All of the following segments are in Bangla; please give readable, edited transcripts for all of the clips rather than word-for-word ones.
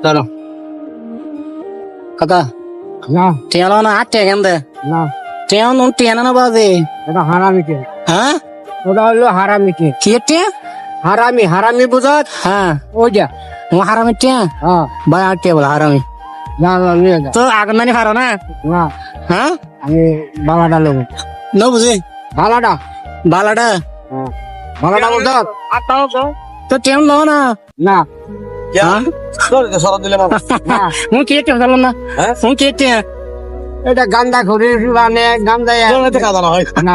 চলো কথা না টেলো না 8 টাকা কেন দে না টেলো নুন টেনা না বাজে এটা হারামিকে, হ্যাঁ ওটা হলো হারামিকে। কি টিয়া হারামি হারামি বুঝত, হ্যাঁ ওই যা। ও হারামি টিয়া হ্যাঁ ভাই 8 টাকা বলে হারামি না না নিয়ে যা। তো আগুন নানি পারো না না হ্যাঁ আমি বালাটা লোক, ন বুঝি বালাটা, বালাটা হ্যাঁ বালাটা বুঝত। তো টেম লো না না হ্যাঁ সরা দিলে বাবা না হুঁ কি টিয়া জানো না হ্যাঁ? হুঁ কি টিয়া এটা গান্দা ঘুরি মানে গান্দা এতে কাদা না হয় না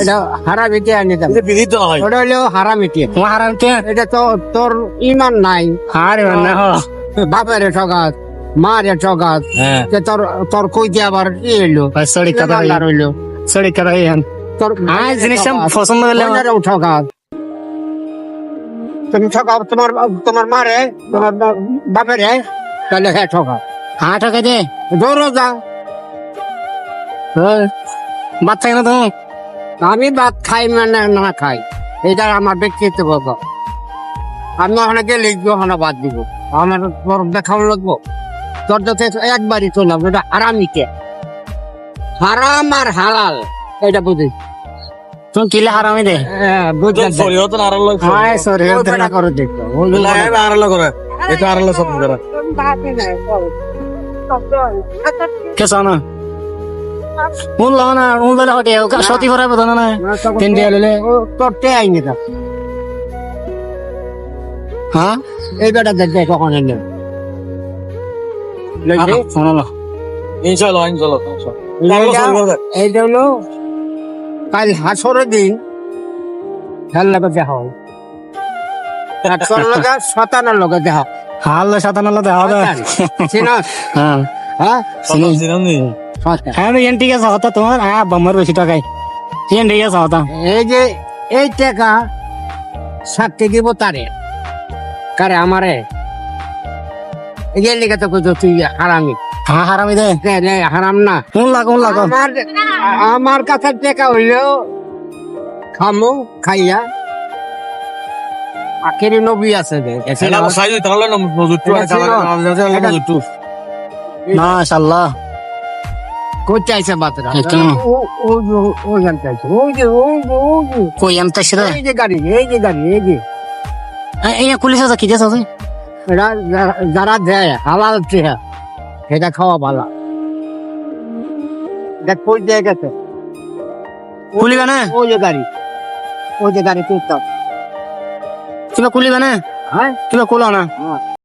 এটা হারামিকে আনি দাম, এতে বিদিত না হয় ওটা হলো হারামিকে। ও হারামি টিয়া এটা তো তোর ইমান নাই, আরে না হ বাপের ঠগাত মারে ঠগাত, হ্যাঁ তোর তোর কইতে আবার ই এলো ভাই সড়ি কথা রইলো সড়ি কথা তোর আজ জিনিসটা পছন্দ হলে বোনেরও ঠগাত। তুমি ঠকাও তোমার তোমার মারে তোমার বাপের তাহলে হ্যাঁ ঠকা, হ্যাঁ টাকা দে দৌড়ো যা। বাচ্চা না তো আমি ভাত খাই মানে না খাই এটা আমার ব্যক্তিগত কথা। আমি ওখানে গেলে ওখানে বাদ দিব, আমার তোর দেখানো লাগবো। তোর যাতে একবারই চললাম, এটা হারামিকে, হারাম আর হালাল এটা বুঝি। তুমি কিলে হারামি দে বুঝলেন সরি হতো না আরল হায় সরি না করে দেখো আরল করে এটা আরল সব করে কেসা না উন লো না উন লো হটে ওকা সতি ভরা বদন না তিন দিয়ে ললে তোর টে আইনি তা হ্যাঁ এই বেটা দেখ কখন এনে শোনো না ইনশাআল্লাহ এইটা হলো কাল হাসরের দিন খেলনা দেখা হয়, তোর লগে শতানের লগে দেখা হাল সাতান লো দে হবে চিনস? হ্যাঁ হ্যাঁ শতান। হ্যাঁ এন ঠিক আছে হতা তোমার হ্যাঁ বাম্মার বেশি টাকায় এন ঠিক আছে হতা এই যে এই টাকা সাথে দিব তারে কারে আমারে এই যে লিখে তো কইতো তুই হারামি। হ্যাঁ হারামি দে হারাম না, কোন লাগো আমার আমার কাছে টাকা হইলেও খামো খাইয়া আখেরি নবী আছে যে মাশাআল্লাহ কই চাইছে বাতরা একদম। ও জানতে চাইছে ওই কই এম তাইছে যে গাড়ি এই যে গাড়ি এই যে এই পুলিশ আছে কি আছে এরা যারা দেয় হালাল চেহা সেটা খাওয়া ভালো। দেখ কই দিয়ে গেছে কুলিবা না ওই যে গাড়ি তুলতাম। কিবা কুলিবা না হ্যাঁ কিবা কুলো না